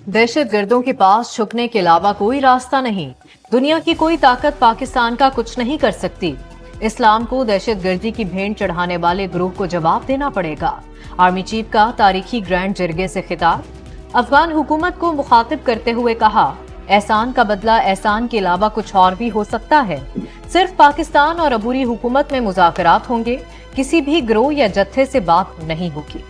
दहशत गर्दों के पास छुपने के अलावा कोई रास्ता नहीं। दुनिया की कोई ताकत पाकिस्तान का कुछ नहीं कर सकती। इस्लाम को दहशत गर्दी की भेंट चढ़ाने वाले ग्रोह को जवाब देना पड़ेगा। आर्मी चीफ का तारीखी ग्रैंड जरगे से खिताब। अफगान हुकूमत को मुखातिब करते हुए कहा, एहसान का बदला एहसान के अलावा कुछ और भी हो सकता है। सिर्फ पाकिस्तान और अबूरी हुकूमत में मुज़ाकरात होंगे, किसी भी ग्रोह या जत्थे से बात नहीं होगी।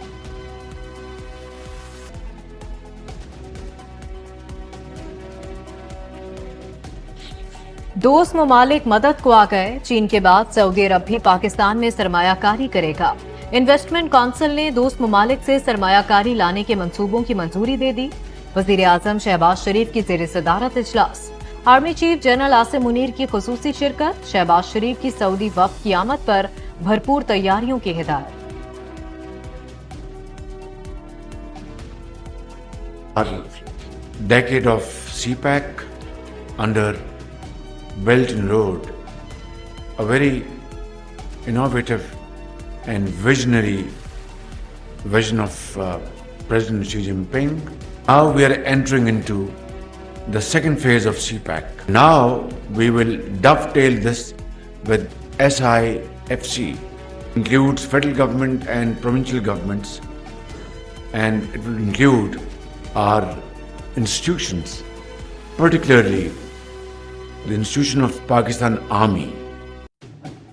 दोस्त ममालिक मदद को आ गए। चीन के बाद सऊदी अरब भी पाकिस्तान में सरमायाकारी करेगा। इन्वेस्टमेंट काउंसिल ने दोस्त ममालिक से सरमायाकारी लाने के मंसूबों की मंजूरी दे दी। वजीर आजम शहबाज शरीफ की ज़ेर सदारत इजलास। Army chief general Asim Munir की खुसूसी शिरकत। शहबाज शरीफ की सऊदी वफ्द की आमद पर भरपूर तैयारियों की हिदायत। Decade of CPAC under Belt and Road, a very innovative and visionary vision of President Xi Jinping. Now we are entering into the second phase of CPAC. Now we will dovetail this with SIFC. Includes federal government and provincial governments, and it will include our institutions, particularly the institution of Pakistan Army.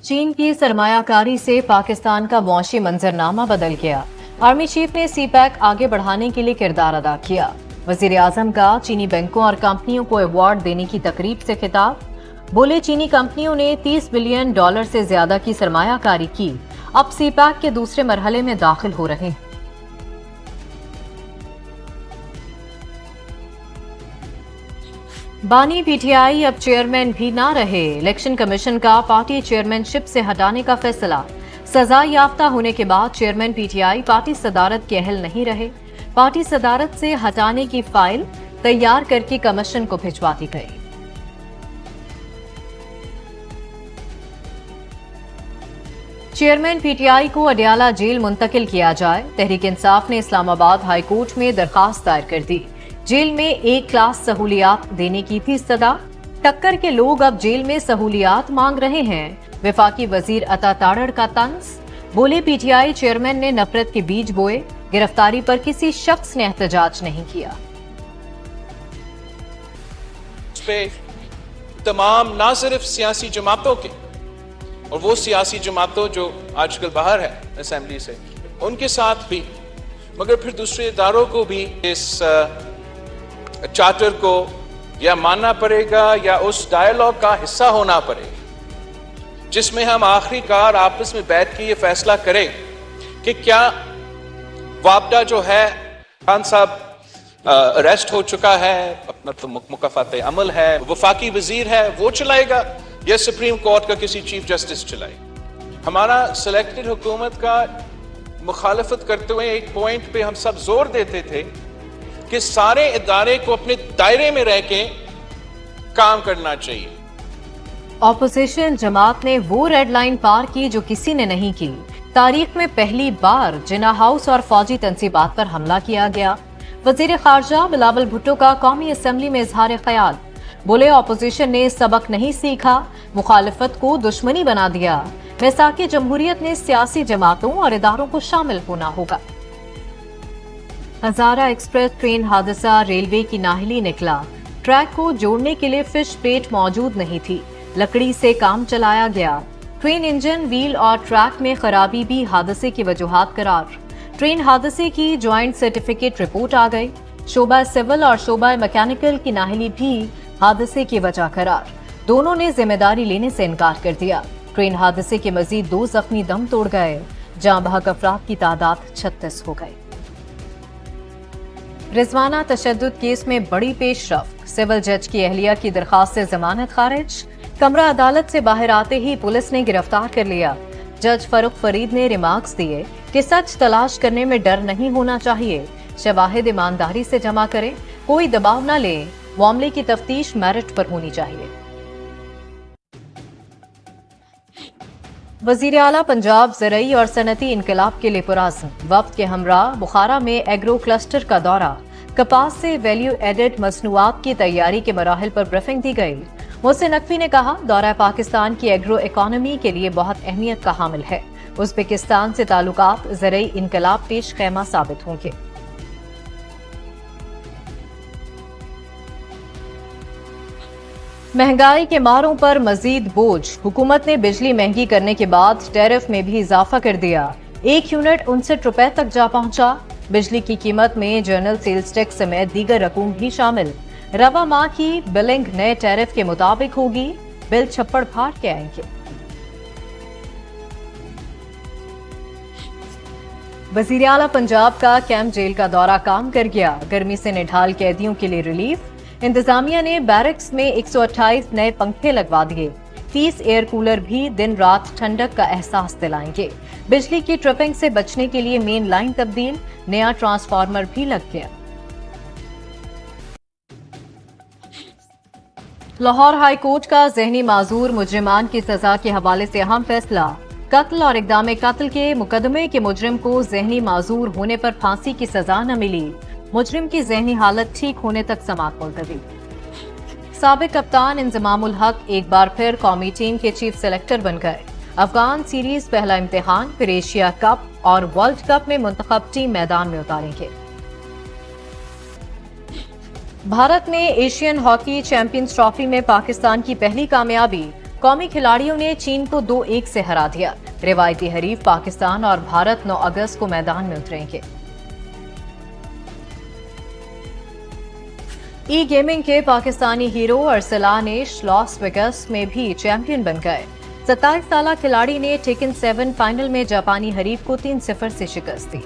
चीन की सरमायाकारी से पाकिस्तान का मुआशी मंजरनामा बदल गया। Army chief ने CPEC आगे बढ़ाने के लिए किरदार अदा किया। वजीर आजम का चीनी बैंकों और कंपनियों को अवार्ड देने की तकरीब से खिताब। बोले, चीनी कंपनियों ने $30 बिलियन से ज्यादा की सरमायाकारी की, अब सीपैक के दूसरे मरहले में दाखिल हो रहे हैं। बानी पीटीआई अब चेयरमैन भी ना रहे। इलेक्शन कमीशन का पार्टी चेयरमैनशिप से हटाने का फैसला। सजा याफ्ता होने के बाद चेयरमैन पीटीआई पार्टी सदारत के अहल नहीं रहे। पार्टी सदारत से हटाने की फाइल तैयार करके कमीशन को भिजवा दी गई। चेयरमैन पीटीआई को अडयाला जेल मुंतकिल किया जाए। तहरीक इंसाफ ने इस्लामाबाद हाई कोर्ट में दरखास्त दायर कर दी। जेल में A क्लास सहूलियात देने की थी सदा। टक्कर के लोग अब जेल में सहूलियात मांग रहे हैं। वफाकी वजीर अता ताड़ड़ का तंज। बोले, पीटीआई चेयरमैन ने नफरत के बीज बोए। गिरफ्तारी पर किसी शख्स ने एहतजाज नहीं किया। उस पे तमाम ना सिर्फ सियासी जमातों के और वो सियासी जमातों जो आजकल बाहर है असेंबली से, उनके साथ भी, मगर फिर दूसरे इदारों को भी इस चार्टर को या मानना पड़ेगा या उस डायलॉग का हिस्सा होना पड़ेगा जिसमें हम आखिरकार आपस में बैठ के ये फैसला करें कि क्या वापडा जो है, खान साहब अरेस्ट हो चुका है, अपना तो मुकफ़ात अमल है, वफाकी वजीर है, वो चलाएगा या सुप्रीम कोर्ट का किसी चीफ जस्टिस चलाएगा। हमारा सिलेक्टेड हुकूमत का मुखालफत करते हुए एक पॉइंट पे हम सब जोर देते थे कि सारे इदारे को अपने दायरे में रह के काम करना चाहिए। ऑपोजिशन जमात ने वो रेड लाइन पार की जो किसी ने नहीं की। तारीख में पहली बार जिना हाउस और फौजी तंसीबात पर हमला किया गया। वजीर खारजा बिलावल भुट्टो का कौमी असम्बली में इजहार ख्याल। बोले, ऑपोजिशन ने सबक नहीं सीखा, मुखालिफत को दुश्मनी बना दिया। वैसाखी जमहूरियत ने सियासी जमातों और इदारों को शामिल होना होगा। हजारा एक्सप्रेस ट्रेन हादसा रेलवे की नाहली निकला। ट्रैक को जोड़ने के लिए फिश प्लेट मौजूद नहीं थी। लकड़ी से काम चलाया गया। ट्रेन इंजन, व्हील और ट्रैक में खराबी भी हादसे की वजूहात करार। ट्रेन हादसे की ज्वाइंट सर्टिफिकेट रिपोर्ट आ गई। शोबा सिविल और शोबा मैकेनिकल की नाहली भी हादसे की वजह करार। दोनों ने जिम्मेदारी लेने से इनकार कर दिया। ट्रेन हादसे के मजीद 2 जख्मी दम तोड़ गए। जाँ बहक अफराद की तादाद 36 हो गई। रिजवाना तशद्दुद केस में बड़ी पेशरफ्त। सिविल जज की अहलिया की दरखास्त से जमानत खारिज। कमरा अदालत से बाहर आते ही पुलिस ने गिरफ्तार कर लिया। जज फरूख फरीद ने रिमार्क्स दिए कि सच तलाश करने में डर नहीं होना चाहिए। शवाहिद ईमानदारी से जमा करें, कोई दबाव न लें। मामले की तफ्तीश मेरिट पर होनी चाहिए। वजीर आला पंजाब ज़रई और सनती इनकलाब के लिए पुराज़्म। वफ्द के हमरा बुखारा में एग्रो क्लस्टर का दौरा। कपास से वैल्यू एडेड मसनूआत की तैयारी के मराहिल पर ब्रीफिंग दी गई। मोहसिन नकवी ने कहा, दौरा पाकिस्तान की एग्रो इकोनॉमी के लिए बहुत अहमियत का हामिल है। उज़्बेकिस्तान से ताल्लुकात ज़रई इनकलाब पेश खैमा साबित होंगे। महंगाई के मारों पर मजीद बोझ। हुकूमत ने बिजली महंगी करने के बाद टैरिफ में भी इजाफा कर दिया। 1 यूनिट 59 रुपए तक जा पहुंचा। बिजली की कीमत में जनरल सेल्स टैक्स समेत दीगर रकूम भी शामिल। रवा माह की बिलिंग नए टैरिफ के मुताबिक होगी। बिल छप्पड़ फाड़ के आएंगे। वजीर आला पंजाब का कैंप जेल का दौरा काम कर गया। गर्मी से निढाल कैदियों के लिए रिलीफ। इंतजामिया ने बैरक्स में 128 नए पंखे लगवा दिए। 30 एयर कूलर भी दिन रात ठंडक का एहसास दिलाएंगे। बिजली की ट्रिपिंग से बचने के लिए मेन लाइन तब्दील। नया ट्रांसफार्मर भी लग गया। लाहौर हाई कोर्ट का ज़हनी माजूर मुजरिमान की सजा के हवाले से अहम फैसला। कत्ल और इक़दाम कत्ल के मुकदमे के मुजरिम को ज़हनी माजूर होने पर फांसी की सजा न मिली। मुजरिम की ज़हनी हालत ठीक होने तक समाअत मुलतवी। साबिक कप्तान इंज़मामुल हक एक बार फिर कौमी टीम के चीफ सेलेक्टर बन गए। अफगान सीरीज पहला इम्तिहान, फिर एशिया कप और वर्ल्ड कप में मुंतखब टीम मैदान में उतारेंगे। भारत ने एशियन हॉकी चैंपियंस ट्रॉफी में पाकिस्तान की पहली कामयाबी। कौमी खिलाड़ियों ने चीन को 2-1 से हरा दिया। रिवायती हरीफ पाकिस्तान और भारत 9 अगस्त को मैदान में उतरेंगे। ई गेमिंग के Pakistani hero Arsalan Las Vegas में भी चैंपियन बन गए। 27 साला खिलाड़ी ने टेकन 7 फाइनल में जापानी हरीफ को 3-0 से शिकस्त दी।